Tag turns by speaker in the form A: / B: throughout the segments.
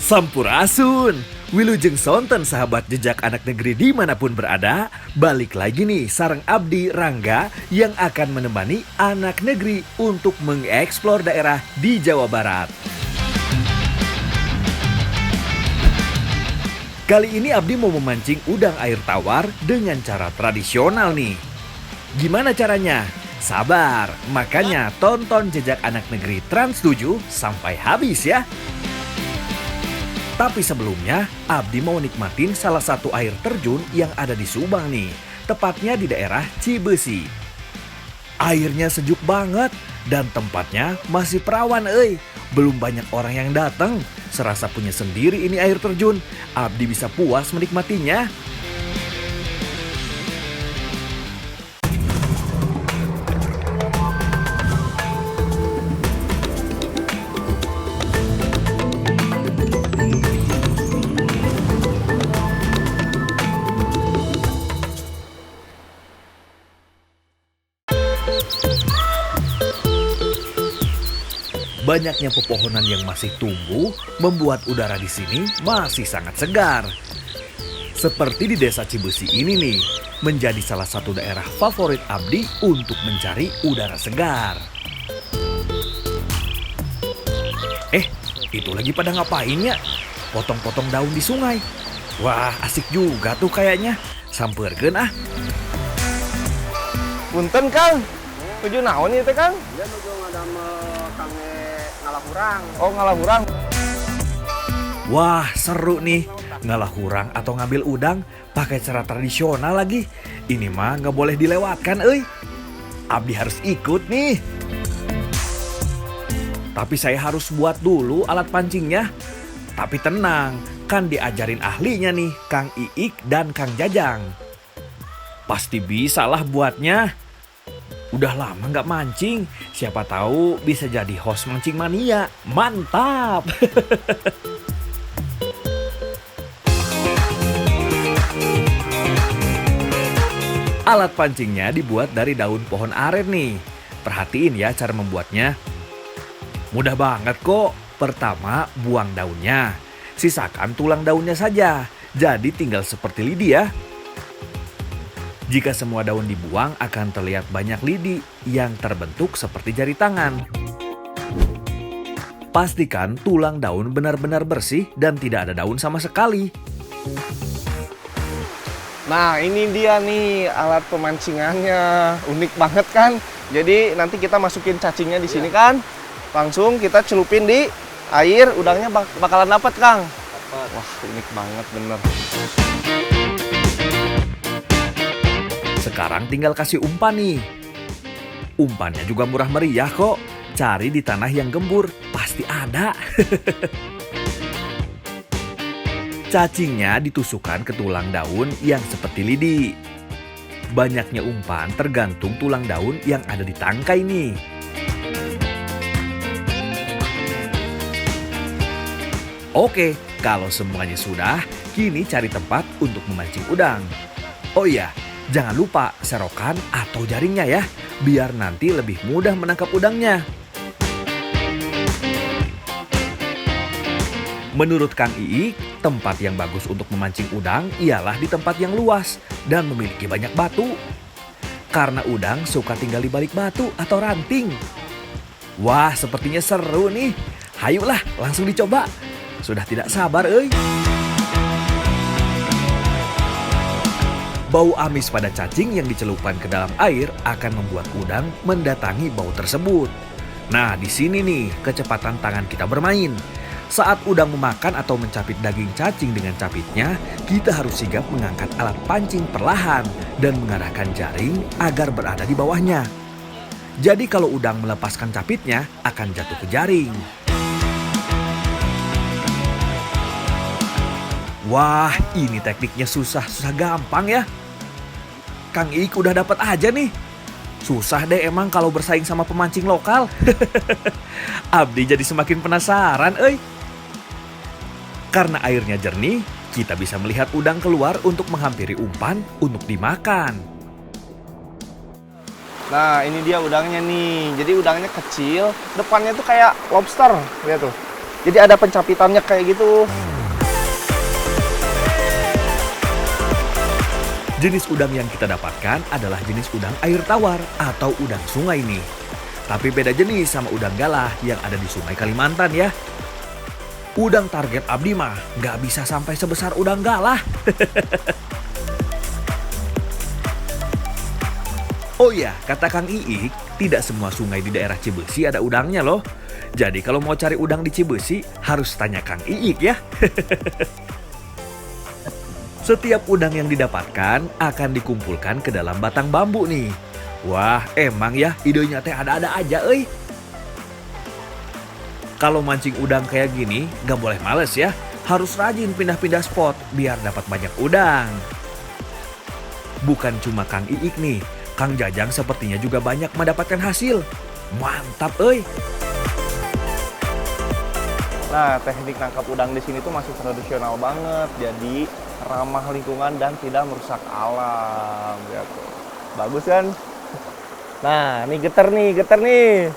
A: Sampurasun, Wilujeng Sonten sahabat jejak anak negeri dimanapun berada. Balik lagi nih sareng Abdi Rangga yang akan menemani anak negeri untuk mengeksplor daerah di Jawa Barat. Kali ini Abdi mau memancing udang air tawar dengan cara tradisional nih. Gimana caranya? Sabar, makanya tonton jejak anak negeri Trans 7 sampai habis ya. Tapi sebelumnya, Abdi mau nikmatin salah satu air terjun yang ada di Subang nih, tepatnya di daerah Cibesi. Airnya sejuk banget dan tempatnya masih perawan Belum banyak orang yang datang, serasa punya sendiri ini air terjun. Abdi bisa puas menikmatinya. Banyaknya pepohonan yang masih tumbuh membuat udara di sini masih sangat segar. Seperti di desa Cibesi ini nih, menjadi salah satu daerah favorit Abdi untuk mencari udara segar. Itu lagi pada ngapain ya? Potong-potong daun di sungai. Wah, asik juga tuh kayaknya. Sampeurkeun ah.
B: Punten Kang, tujuh naon ieu teh Kang?
C: Dia nuju ngadamel kange ngalahurang.
B: Oh ngalahurang.
A: Wah, seru nih. Ngalahurang atau ngambil udang pakai cara tradisional lagi. Ini mah nggak boleh dilewatkan, Abdi harus ikut nih. Tapi saya harus buat dulu alat pancingnya. Tapi tenang, kan diajarin ahlinya nih, Kang Iik dan Kang Jajang. Pasti bisa lah buatnya. Udah lama nggak mancing, siapa tahu bisa jadi host mancing mania. Mantap! Alat pancingnya dibuat dari daun pohon aren nih. Perhatiin ya cara membuatnya. Mudah banget kok. Pertama, buang daunnya. Sisakan tulang daunnya saja. Jadi tinggal seperti lidi ya. Jika semua daun dibuang akan terlihat banyak lidi yang terbentuk seperti jari tangan. Pastikan tulang daun benar-benar bersih dan tidak ada daun sama sekali.
B: Nah ini dia nih alat pemancingannya, unik banget kan. Jadi nanti kita masukin cacingnya di sini kan. Langsung kita celupin di air, udangnya bakalan dapat Kang. Wah unik banget bener.
A: Sekarang tinggal kasih umpan nih. Umpannya juga murah meriah kok. Cari di tanah yang gembur, pasti ada. Cacingnya ditusukkan ke tulang daun yang seperti lidi. Banyaknya umpan tergantung tulang daun yang ada di tangkai nih. Oke, kalau semuanya sudah, kini cari tempat untuk memancing udang. Oh iya, jangan lupa serokan atau jaringnya ya, biar nanti lebih mudah menangkap udangnya. Menurut Kang Iik, tempat yang bagus untuk memancing udang ialah di tempat yang luas dan memiliki banyak batu. Karena udang suka tinggal di balik batu atau ranting. Wah, sepertinya seru nih. Hayulah, langsung dicoba. Sudah tidak sabar, Bau amis pada cacing yang dicelupkan ke dalam air akan membuat udang mendatangi bau tersebut. Nah, di sini nih kecepatan tangan kita bermain. Saat udang memakan atau mencapit daging cacing dengan capitnya, kita harus sigap mengangkat alat pancing perlahan dan mengarahkan jaring agar berada di bawahnya. Jadi kalau udang melepaskan capitnya, akan jatuh ke jaring. Wah, ini tekniknya susah gampang ya. Kang Ik udah dapat aja nih. Susah deh emang kalau bersaing sama pemancing lokal. Abdi jadi semakin penasaran, Karena airnya jernih, kita bisa melihat udang keluar untuk menghampiri umpan untuk dimakan.
B: Nah ini dia udangnya nih. Jadi udangnya kecil, depannya tuh kayak lobster, lihat tuh. Jadi ada pencapitannya kayak gitu.
A: Jenis udang yang kita dapatkan adalah jenis udang air tawar atau udang sungai nih. Tapi beda jenis sama udang galah yang ada di Sungai Kalimantan ya. Udang target Abdi mah nggak bisa sampai sebesar udang galah. Oh ya, kata Kang Iik, tidak semua sungai di daerah Cibesi ada udangnya loh. Jadi kalau mau cari udang di Cibesi, harus tanya Kang Iik ya. Setiap udang yang didapatkan akan dikumpulkan ke dalam batang bambu nih. Wah, emang ya idenya teh ada-ada aja euy. Kalau mancing udang kayak gini, gak boleh males ya. Harus rajin pindah-pindah spot biar dapat banyak udang. Bukan cuma Kang Iik nih, Kang Jajang sepertinya juga banyak mendapatkan hasil. Mantap euy.
B: Nah, teknik nangkap udang di sini tuh masih tradisional banget. Jadi ramah lingkungan dan tidak merusak alam gitu. Bagus kan? Nah, ini getar nih.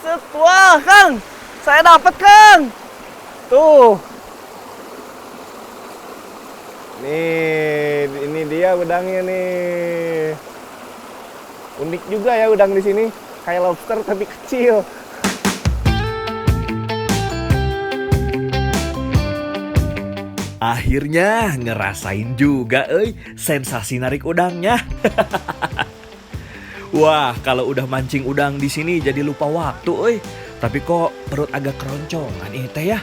B: Set, wah, Kang. Saya dapat, Kang. Tuh. Nih, ini dia udangnya nih. Unik juga ya udang di sini. Kayak lobster tapi kecil.
A: Akhirnya ngerasain juga sensasi narik udangnya. Wah, kalau udah mancing udang di sini jadi lupa waktu Tapi kok perut agak keroncongan ini teh ya.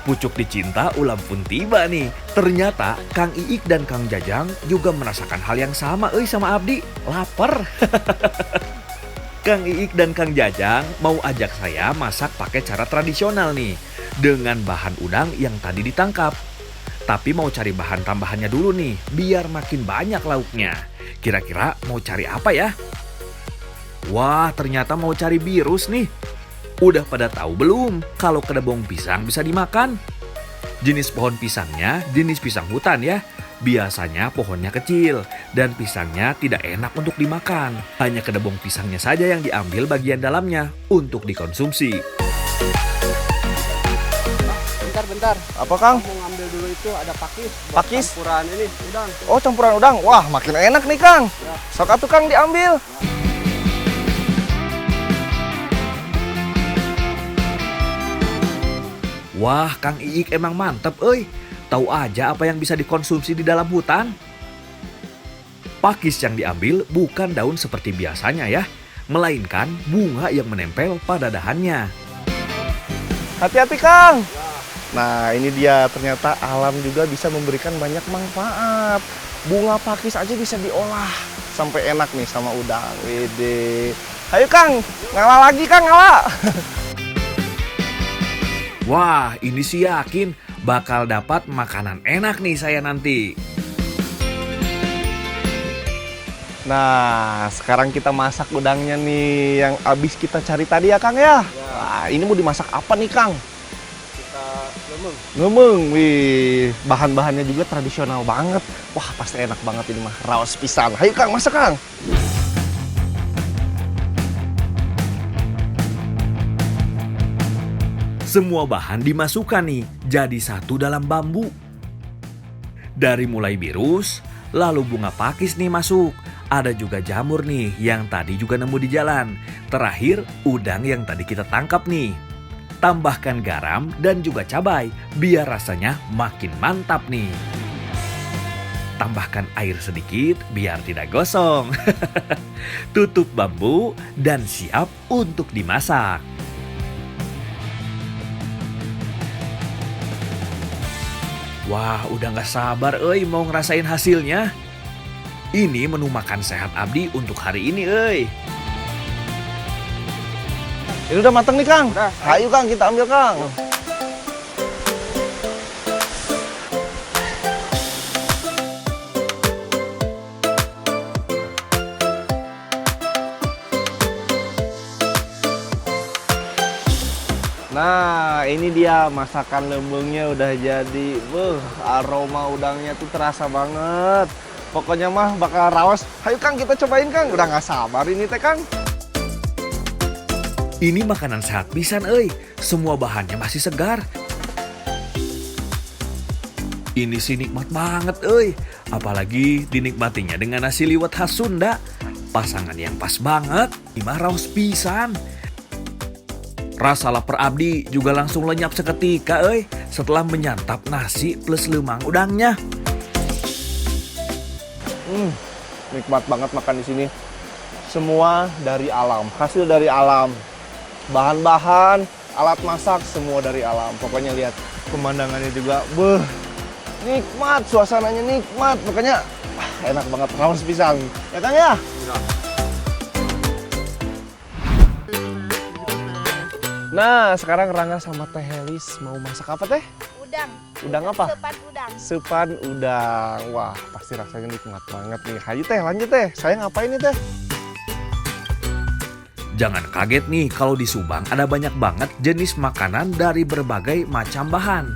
A: Pucuk dicinta ulam pun tiba nih. Ternyata Kang Iik dan Kang Jajang juga merasakan hal yang sama sama Abdi, lapar. Kang Iik dan Kang Jajang mau ajak saya masak pakai cara tradisional nih, dengan bahan udang yang tadi ditangkap. Tapi mau cari bahan tambahannya dulu nih, biar makin banyak lauknya. Kira-kira mau cari apa ya? Wah, ternyata mau cari birus nih. Udah pada tahu belum kalau kedebong pisang bisa dimakan? Jenis pohon pisangnya jenis pisang hutan ya. Biasanya pohonnya kecil dan pisangnya tidak enak untuk dimakan. Hanya kedebong pisangnya saja yang diambil bagian dalamnya untuk dikonsumsi.
C: Bentar.
B: Apa, Kang?
C: Kamu ngambil dulu itu ada pakis.
B: Pakis?
C: Campuran ini udang.
B: Oh, campuran udang. Wah, makin enak nih, Kang.
C: Ya.
B: Sok atuh, Kang, diambil.
A: Wah, Kang Iik emang mantep Tahu aja apa yang bisa dikonsumsi di dalam hutan. Pakis yang diambil bukan daun seperti biasanya ya, melainkan bunga yang menempel pada dahannya.
B: Hati-hati, Kang. Nah, ini dia, ternyata alam juga bisa memberikan banyak manfaat. Bunga pakis aja bisa diolah sampai enak nih sama udang. Wede. Ayo, Kang, ngalah lagi, Kang, ngalah.
A: Wah, ini sih yakin bakal dapat makanan enak nih saya nanti.
B: Nah, sekarang kita masak udangnya nih yang abis kita cari tadi ya, Kang ya. Wah, ini mau dimasak apa nih, Kang?
C: Kita lemeng.
B: Ngemeng, wih, bahan-bahannya juga tradisional banget. Wah, pasti enak banget ini mah, raos pisan. Ayo, Kang, masak, Kang.
A: Semua bahan dimasukkan nih jadi satu dalam bambu. Dari mulai birus, lalu bunga pakis nih masuk. Ada juga jamur nih yang tadi juga nemu di jalan. Terakhir, udang yang tadi kita tangkap nih. Tambahkan garam dan juga cabai biar rasanya makin mantap nih. Tambahkan air sedikit biar tidak gosong. Tutup bambu dan siap untuk dimasak. Wah, udah gak sabar mau ngerasain hasilnya. Ini menu makan sehat Abdi untuk hari ini
B: Ini udah matang nih, Kang.
C: Udah.
B: Ayo, Kang, kita ambil, Kang. Nah, ini dia masakan lembengnya udah jadi. Aroma udangnya tuh terasa banget. Pokoknya mah bakal raos. Hayu Kang, kita cobain Kang. Udah nggak sabar ini teh Kang.
A: Ini makanan sehat pisan euy. Semua bahannya masih segar. Ini sih nikmat banget euy. Apalagi dinikmatinya dengan nasi liwet khas Sunda. Pasangan yang pas banget. Imah raos pisan. Rasa lapar abdi juga langsung lenyap seketika euy setelah menyantap nasi plus lemang udangnya.
B: Nikmat banget makan di sini. Semua dari alam, hasil dari alam. Bahan-bahan, alat masak semua dari alam. Pokoknya lihat pemandangannya juga, nikmat, suasananya nikmat. Pokoknya enak banget, raos pisang. Ya Kang ya? Nah, sekarang Rangga sama Teh Helis mau masak apa Teh?
D: Udang.
B: Udang apa?
D: Sepan udang.
B: Sepan udang. Wah, pasti rasanya nikmat banget nih. Hayu Teh, lanjut Teh. Saya ngapain nih Teh?
A: Jangan kaget nih kalau di Subang ada banyak banget jenis makanan dari berbagai macam bahan.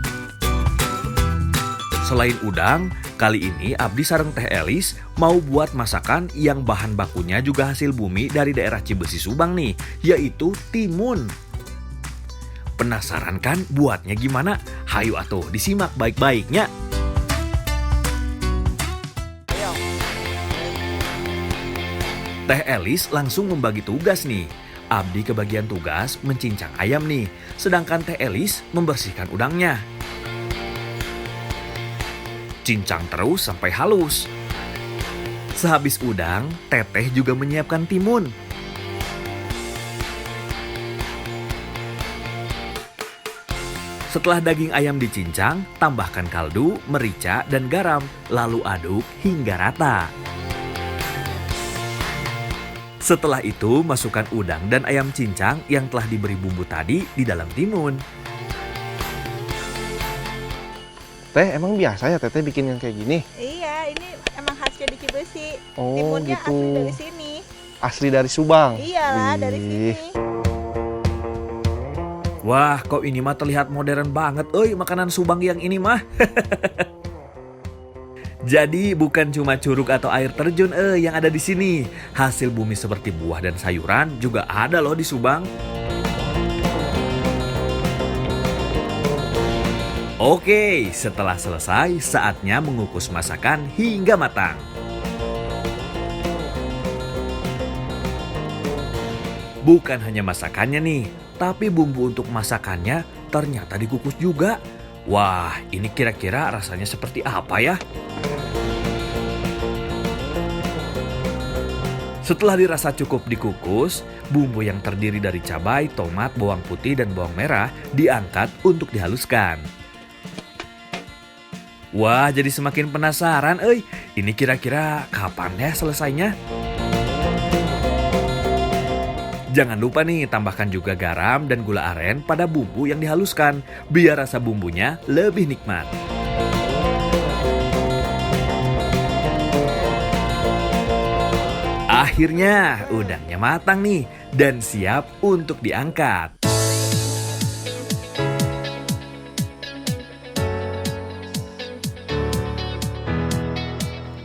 A: Selain udang, kali ini Abdi sareng Teh Elis mau buat masakan yang bahan bakunya juga hasil bumi dari daerah Cibesi Subang nih, yaitu timun. Penasaran kan buatnya gimana? Hayu atuh disimak baik-baiknya. Teh Elis langsung membagi tugas nih. Abdi kebagian tugas mencincang ayam nih, sedangkan Teh Elis membersihkan udangnya. Cincang terus sampai halus. Sehabis udang, Teteh juga menyiapkan timun. Setelah daging ayam dicincang, tambahkan kaldu, merica, dan garam, lalu aduk hingga rata. Setelah itu, masukkan udang dan ayam cincang yang telah diberi bumbu tadi di dalam timun.
B: Teh, emang biasa ya Teteh bikin yang kayak gini?
D: Iya, ini emang khasnya di Cibesi.
B: Oh,
D: Timunnya
B: gitu.
D: asli dari sini.
B: Asli dari Subang?
D: Iyalah, dari
B: Wih.
D: sini.
A: Wah, kok ini mah terlihat modern banget, makanan Subang yang ini mah. Jadi bukan cuma curug atau air terjun yang ada di sini. Hasil bumi seperti buah dan sayuran juga ada loh di Subang. Oke, setelah selesai, saatnya mengukus masakan hingga matang. Bukan hanya masakannya nih, tapi bumbu untuk masakannya ternyata dikukus juga. Wah, ini kira-kira rasanya seperti apa ya? Setelah dirasa cukup dikukus, bumbu yang terdiri dari cabai, tomat, bawang putih, dan bawang merah diangkat untuk dihaluskan. Wah, jadi semakin penasaran, ini kira-kira kapan ya selesainya? Jangan lupa nih, tambahkan juga garam dan gula aren pada bumbu yang dihaluskan, biar rasa bumbunya lebih nikmat. Akhirnya, udangnya matang nih, dan siap untuk diangkat.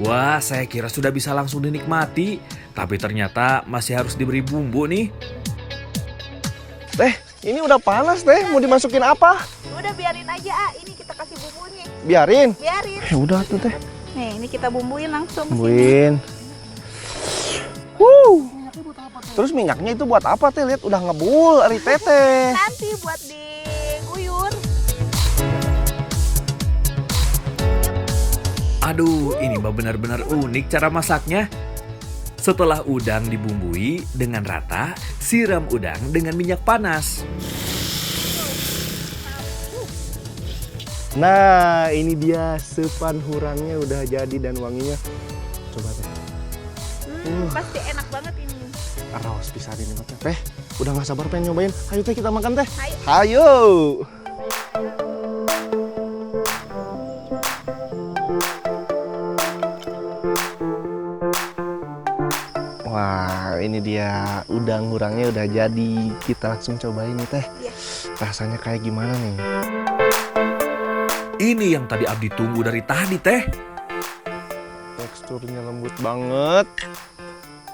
A: Wah, saya kira sudah bisa langsung dinikmati, tapi ternyata masih harus diberi bumbu nih.
B: Teh, ini udah panas Teh, mau dimasukin apa?
D: Udah biarin aja, ini kita kasih bumbunya.
B: Biarin?
D: Biarin.
B: Ya udah tuh Teh.
D: Nih, ini kita bumbuin langsung ke sini.
B: Bumbuin. Terus minyaknya itu buat apa Teh? Lihat udah ngebul ari Teteh.
D: Nanti buat diguyur.
A: Aduh, ini mah benar-benar unik cara masaknya. Setelah udang dibumbui dengan rata, siram udang dengan minyak panas.
B: Nah, ini dia sepan hurangnya udah jadi dan wanginya. Coba Teh.
D: Pasti enak banget ini.
B: Raos pisan ini mah Teh. Udah gak sabar pengen nyobain. Ayo Teh, kita makan Teh.
D: Ayo.
B: Hayo. Wah, ini dia udang hurangnya udah jadi. Kita langsung cobain nih Teh.
D: Iya.
B: Rasanya kayak gimana nih?
A: Ini yang tadi Abdi tunggu dari tadi, Teh.
B: Teksturnya lembut banget.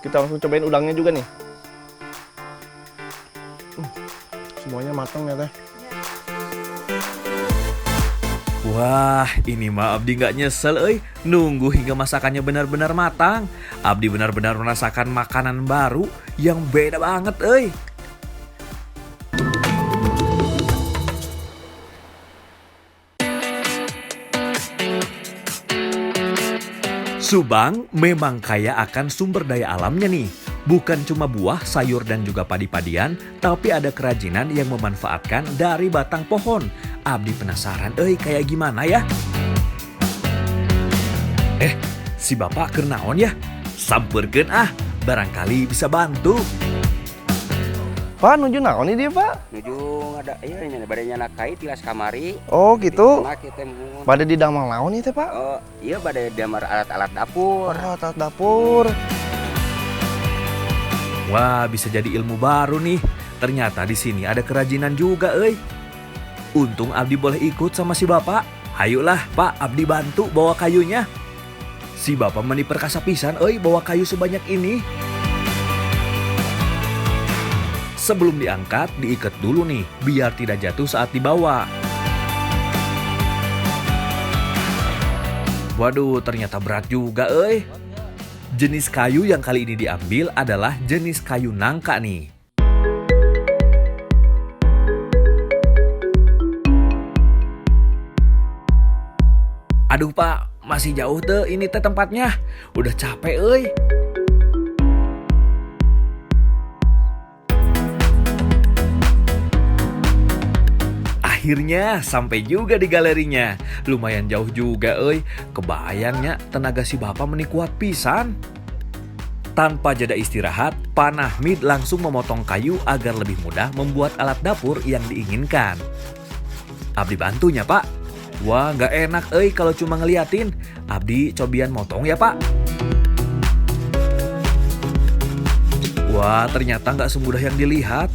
B: Kita langsung cobain udangnya juga nih. Semuanya matang ya teh.
A: Wah, ini mah Abdi nggak nyesel, nunggu hingga masakannya benar-benar matang. Abdi benar-benar merasakan makanan baru yang beda banget, Subang memang kaya akan sumber daya alamnya nih. Bukan cuma buah, sayur, dan juga padi-padian, tapi ada kerajinan yang memanfaatkan dari batang pohon. Abdi penasaran, kayak gimana ya? Si bapak keur naon ya? Sampeurkeun barangkali bisa bantu.
B: Pak, nuju naon ini dia, Pak?
C: Nuju ada ini badanya anak kai tilas kamari.
B: Oh, gitu.
C: Di kita mun.
B: Pada di damang naon itu, Pak?
C: Oh, iya badai damar alat-alat dapur.
B: Oh, alat dapur.
A: Wah, bisa jadi ilmu baru nih. Ternyata di sini ada kerajinan juga, Untung Abdi boleh ikut sama si bapak. Ayolah, Pak, Abdi bantu bawa kayunya. Si bapak meni perkasa pisan, bawa kayu sebanyak ini. Sebelum diangkat, diikat dulu nih, biar tidak jatuh saat dibawa. Waduh, ternyata berat juga, Jenis kayu yang kali ini diambil adalah jenis kayu nangka nih. Aduh Pak, masih jauh tuh ini teh tempatnya. Udah capek, Akhirnya sampai juga di galerinya. Lumayan jauh juga, Kebayangnya tenaga si bapak menikuat pisan. Tanpa jeda istirahat, Pak Nahmid langsung memotong kayu agar lebih mudah membuat alat dapur yang diinginkan. Abdi bantunya, Pak. Wah, nggak enak, kalau cuma ngeliatin. Abdi cobian motong ya, Pak. Wah, ternyata nggak semudah yang dilihat.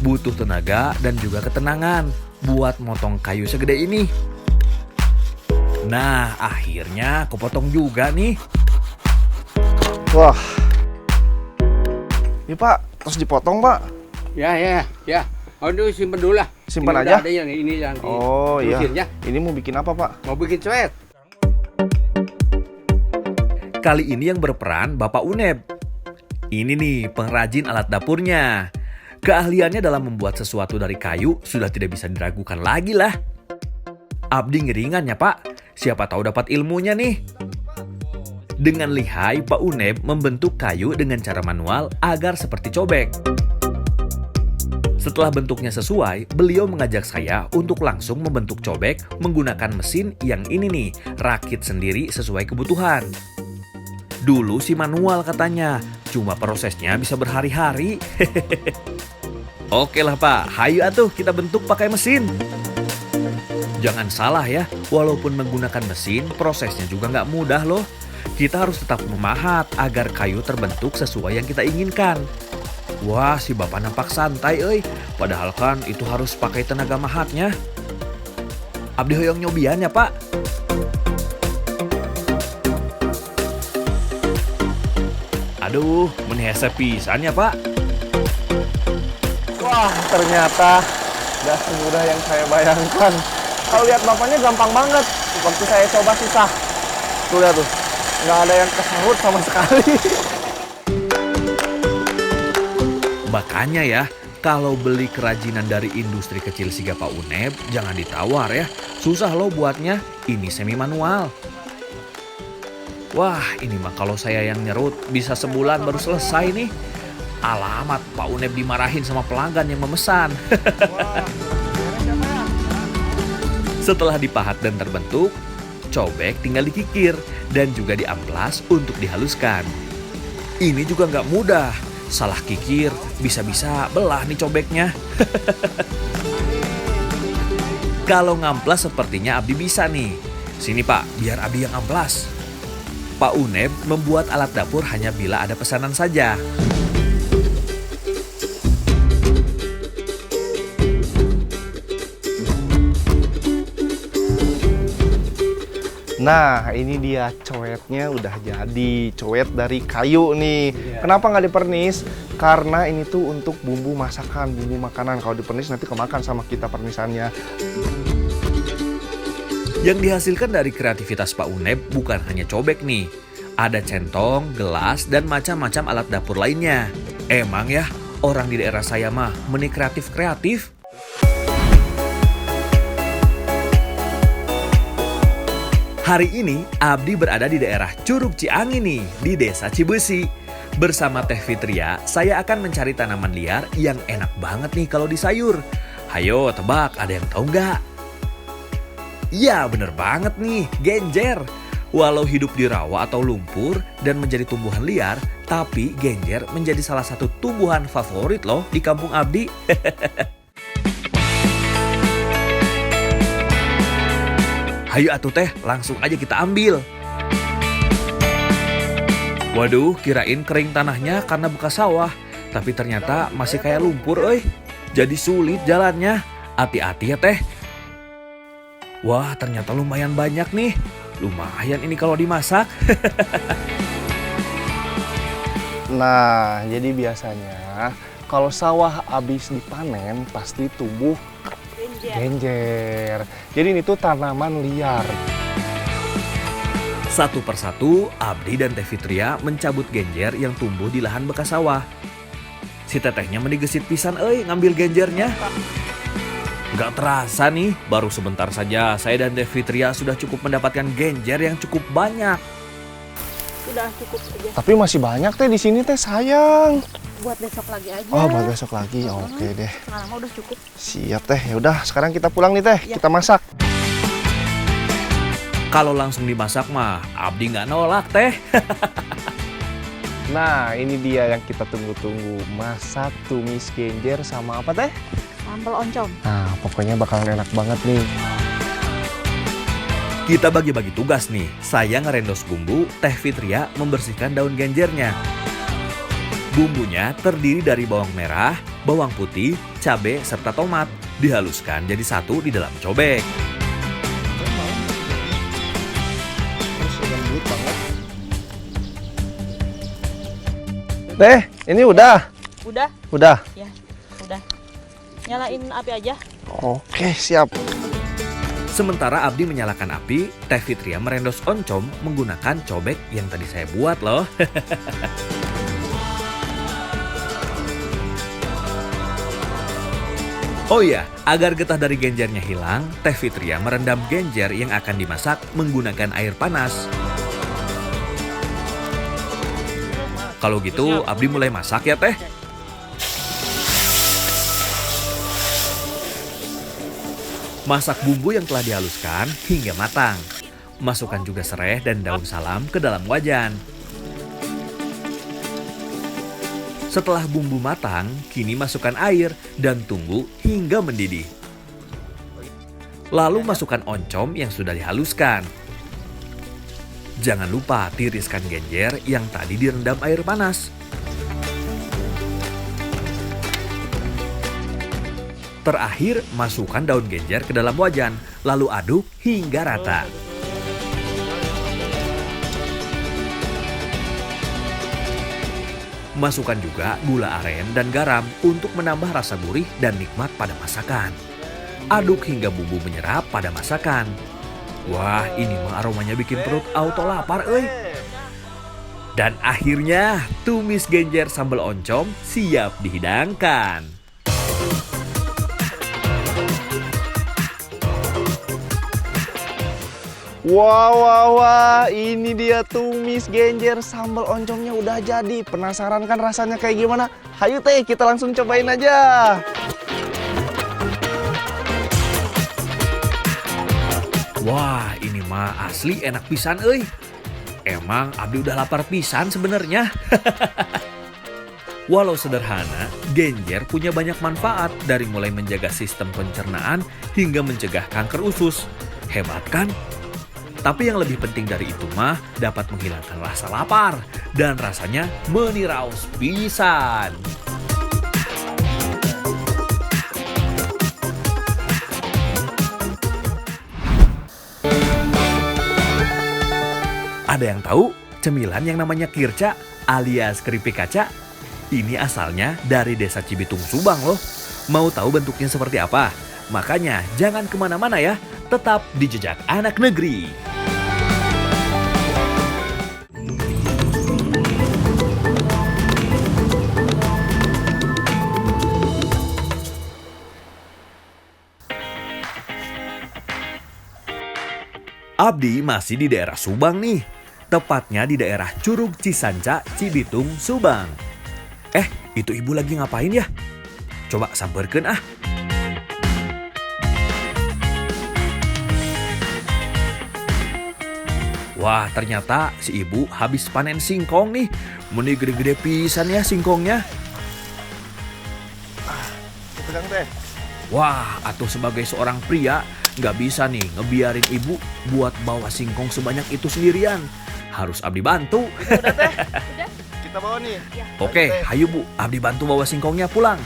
A: Butuh tenaga dan juga ketenangan buat motong kayu segede ini. Nah, akhirnya kepotong juga nih.
B: Wah. Ini Pak, terus dipotong Pak.
C: Ya. Aduh, simpen dulu lah.
B: Simpan
C: ini
B: aja?
C: Ada yang ini yang
B: Oh iya.
C: ya.
B: Ini mau bikin apa Pak?
C: Mau bikin cuet.
A: Kali ini yang berperan Bapak Uneb. Ini nih pengrajin alat dapurnya. Keahliannya dalam membuat sesuatu dari kayu sudah tidak bisa diragukan lagi lah. Abdi ngeringan ya Pak, siapa tahu dapat ilmunya nih. Dengan lihai, Pak Uneb membentuk kayu dengan cara manual agar seperti cobek. Setelah bentuknya sesuai, beliau mengajak saya untuk langsung membentuk cobek menggunakan mesin yang ini nih, rakit sendiri sesuai kebutuhan. Dulu sih manual katanya, cuma prosesnya bisa berhari-hari. Oke lah Pak, hayu atuh kita bentuk pakai mesin. Jangan salah ya, walaupun menggunakan mesin, prosesnya juga nggak mudah loh. Kita harus tetap memahat agar kayu terbentuk sesuai yang kita inginkan. Wah, si bapak nampak santai padahal kan itu harus pakai tenaga mahatnya. Abdi hoyong nyobian ya Pak. Aduh, menihese pisan ya Pak.
B: Wah, ternyata gak semudah yang saya bayangkan. Kalau lihat bapaknya gampang banget. Waktu saya coba susah. Tuh lihat tuh, nggak ada yang kesahut sama sekali.
A: Makanya ya, kalau beli kerajinan dari industri kecil siga Pak Uneb, jangan ditawar ya. Susah loh buatnya, ini semi manual. Wah, ini mah kalau saya yang nyerut bisa sebulan baru selesai nih. Alamat, Pak Uneb dimarahin sama pelanggan yang memesan. Setelah dipahat dan terbentuk, cobek tinggal dikikir dan juga diamplas untuk dihaluskan. Ini juga nggak mudah. Salah kikir, bisa-bisa belah nih cobeknya. Kalau ngamplas sepertinya Abdi bisa nih. Sini Pak, biar Abdi yang amplas. Pak Uneb membuat alat dapur hanya bila ada pesanan saja.
B: Nah, ini dia coetnya udah jadi. Coet dari kayu nih. Kenapa nggak dipernis? Karena ini tuh untuk bumbu masakan, bumbu makanan. Kalau dipernis nanti kemakan sama kita pernisannya.
A: Yang dihasilkan dari kreativitas Pak Unep bukan hanya cobek nih. Ada centong, gelas, dan macam-macam alat dapur lainnya. Emang ya, orang di daerah saya mah meni kreatif-kreatif. Hari ini, Abdi berada di daerah Curug Ciangi nih, di Desa Cibesi. Bersama Teh Fitria, saya akan mencari tanaman liar yang enak banget nih kalau disayur. Hayo tebak, ada yang tahu nggak? Ya, bener banget nih, genjer. Walau hidup di rawa atau lumpur dan menjadi tumbuhan liar, tapi genjer menjadi salah satu tumbuhan favorit loh di kampung Abdi. Hayu atuh teh, langsung aja kita ambil. Waduh, kirain kering tanahnya karena bekas sawah. Tapi ternyata masih kayak lumpur, Jadi sulit jalannya. Hati-hati ya teh. Wah, ternyata lumayan banyak nih. Lumayan ini kalau dimasak.
B: Nah, jadi biasanya kalau sawah habis dipanen pasti tumbuh genjer. Jadi ini tuh tanaman liar.
A: Satu persatu, Abdi dan Teh Fitria mencabut genjer yang tumbuh di lahan bekas sawah. Si tetehnya menigesit pisan ngambil genjernya. Gak terasa nih, baru sebentar saja saya dan Teh Fitria sudah cukup mendapatkan genjer yang cukup banyak.
D: Udah cukup aja.
B: Tapi masih banyak teh di sini teh, sayang.
D: Buat besok lagi aja.
B: Oh, buat besok lagi. Oke deh.
D: Sekarang mah udah cukup.
B: Siap teh. Ya udah, sekarang kita pulang nih teh. Kita masak.
A: Kalau langsung dimasak mah, Abdi nggak nolak teh.
B: Nah, ini dia yang kita tunggu-tunggu. Masak tumis genjer sama apa teh?
D: Sambal oncom.
B: Nah, pokoknya bakalan enak banget nih.
A: Kita bagi-bagi tugas nih. Saya ngerendos bumbu, Teh Fitria membersihkan daun genjernya. Bumbunya terdiri dari bawang merah, bawang putih, cabai, serta tomat. Dihaluskan jadi satu di dalam cobek.
B: Lembut banget. Teh, ini udah?
D: Udah?
B: Udah?
D: Ya, udah. Nyalain api aja.
B: Oke, siap.
A: Sementara Abdi menyalakan api, Teh Fitria merendos oncom menggunakan cobek yang tadi saya buat loh. Oh iya, agar getah dari genjernya hilang, Teh Fitria merendam genjer yang akan dimasak menggunakan air panas. Kalau gitu, Abdi mulai masak ya Teh. Masak bumbu yang telah dihaluskan hingga matang. Masukkan juga serai dan daun salam ke dalam wajan. Setelah bumbu matang, kini masukkan air dan tunggu hingga mendidih. Lalu masukkan oncom yang sudah dihaluskan. Jangan lupa tiriskan genjer yang tadi direndam air panas. Terakhir, masukkan daun genjer ke dalam wajan, lalu aduk hingga rata. Masukkan juga gula aren dan garam untuk menambah rasa gurih dan nikmat pada masakan. Aduk hingga bumbu menyerap pada masakan. Wah, ini mah aromanya bikin perut auto lapar, Dan akhirnya, tumis genjer sambal oncom siap dihidangkan.
B: Wah, ini dia tumis genjer sambal oncomnya udah jadi. Penasaran kan rasanya kayak gimana? Hayu teh, kita langsung cobain aja.
A: Wah, ini mah asli enak pisan, Emang Abdi udah lapar pisan sebenarnya. Walau sederhana, genjer punya banyak manfaat dari mulai menjaga sistem pencernaan hingga mencegah kanker usus. Hebat kan? Tapi yang lebih penting dari itu mah dapat menghilangkan rasa lapar dan rasanya meniraus pisan. Ada yang tahu cemilan yang namanya kirca alias keripik kaca? Ini asalnya dari desa Cibitung, Subang loh. Mau tahu bentuknya seperti apa? Makanya jangan kemana-mana ya, tetap di Jejak Anak Negeri. Abdi masih di daerah Subang nih, tepatnya di daerah Curug Cisanca, Cibitung, Subang. Itu ibu lagi ngapain ya? Coba samperkeun ah. Wah, ternyata si ibu habis panen singkong nih. Meni gede-gede pisan ya singkongnya.
B: Pegang teh.
A: Wah, atuh sebagai seorang pria nggak bisa nih ngebiarin ibu buat bawa singkong sebanyak itu sendirian. Harus Abdi bantu.
B: Udah teh.
D: Udah.
B: Kita bawa nih.
A: Oke, hayu bu, Abdi bantu bawa singkongnya pulang.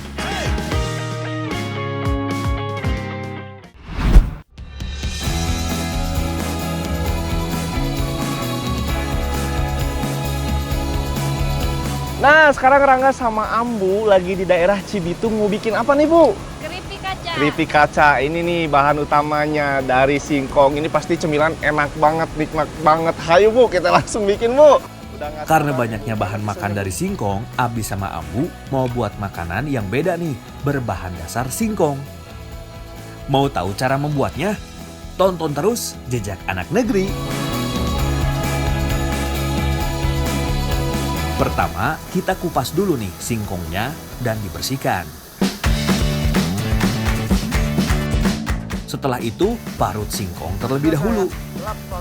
B: Nah, sekarang Rangga sama Ambu lagi di daerah Cibitung mau bikin apa nih, Bu?
D: Keripik kaca.
B: Keripik kaca. Ini nih bahan utamanya dari singkong. Ini pasti cemilan enak banget, nikmat banget. Hayu, Bu, kita langsung bikin, Bu.
A: Karena banyaknya bahan makan dari singkong, Abdi sama Ambu mau buat makanan yang beda nih, berbahan dasar singkong. Mau tahu cara membuatnya? Tonton terus Jejak Anak Negeri. Pertama, kita kupas dulu nih singkongnya dan dibersihkan. Setelah itu, parut singkong terlebih dahulu.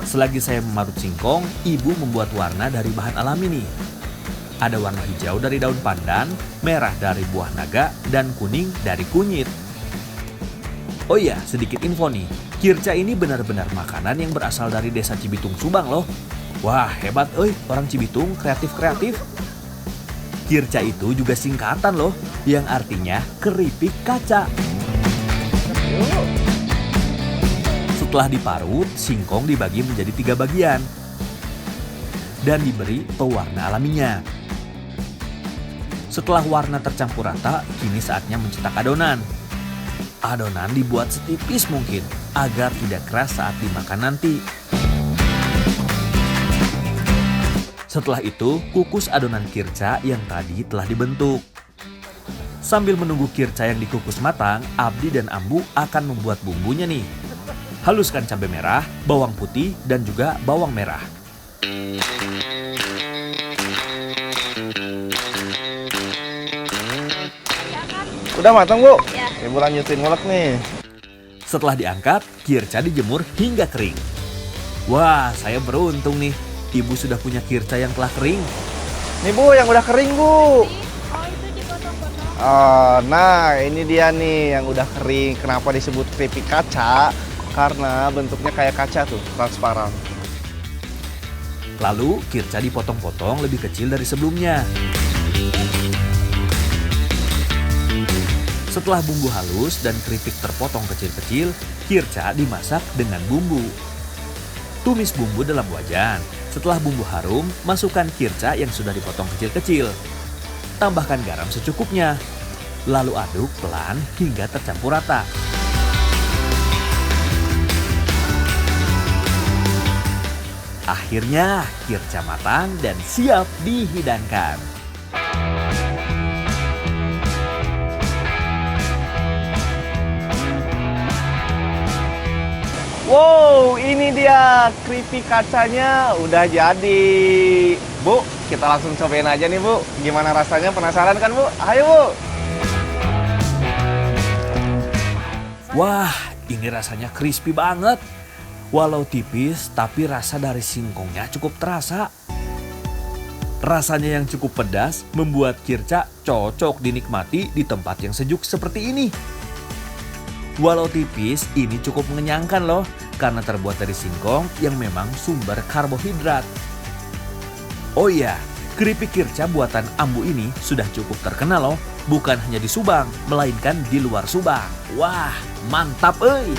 A: Selagi saya memarut singkong, ibu membuat warna dari bahan alami nih. Ada warna hijau dari daun pandan, merah dari buah naga, dan kuning dari kunyit. Oh iya, sedikit info nih. Kirca ini benar-benar makanan yang berasal dari desa Cibitung, Subang loh. Wah, hebat orang Cibitung kreatif-kreatif. Kirca itu juga singkatan loh, yang artinya keripik kaca. Setelah diparut, singkong dibagi menjadi 3 bagian dan diberi pewarna alaminya. Setelah warna tercampur rata, kini saatnya mencetak adonan. Adonan dibuat setipis mungkin agar tidak keras saat dimakan nanti. Setelah itu, kukus adonan kirca yang tadi telah dibentuk. Sambil menunggu kirca yang dikukus matang, Abdi dan Ambu akan membuat bumbunya nih. Haluskan cabai merah, bawang putih, dan juga bawang merah.
B: Udah matang, Bu?
D: Ya.
B: Ibu lanjutin ngulek nih.
A: Setelah diangkat, kirca dijemur hingga kering. Wah, saya beruntung nih. Ibu sudah punya kirca yang telah kering.
B: Nih, Bu, yang udah kering, Bu.
D: Oh, itu dipotong-potong.
B: Nah, ini dia nih yang udah kering. Kenapa disebut keripik kaca? Karena bentuknya kayak kaca tuh, transparan.
A: Lalu, kirca dipotong-potong lebih kecil dari sebelumnya. Setelah bumbu halus dan keripik terpotong kecil-kecil, kirca dimasak dengan bumbu. Tumis bumbu dalam wajan. Setelah bumbu harum, masukkan kirca yang sudah dipotong kecil-kecil. Tambahkan garam secukupnya. Lalu aduk pelan hingga tercampur rata. Akhirnya, kirca matang dan siap dihidangkan.
B: Wow, ini dia keripik kacanya udah jadi. Bu, kita langsung cobain aja nih, Bu. Gimana rasanya? Penasaran kan, Bu? Ayo, Bu.
A: Wah, ini rasanya crispy banget. Walau tipis, tapi rasa dari singkongnya cukup terasa. Rasanya yang cukup pedas membuat kirca cocok dinikmati di tempat yang sejuk seperti ini. Walau tipis, ini cukup mengenyangkan loh, karena terbuat dari singkong yang memang sumber karbohidrat. Oh iya, keripik kirca buatan Ambu ini sudah cukup terkenal loh, bukan hanya di Subang, melainkan di luar Subang. Wah, mantap euy!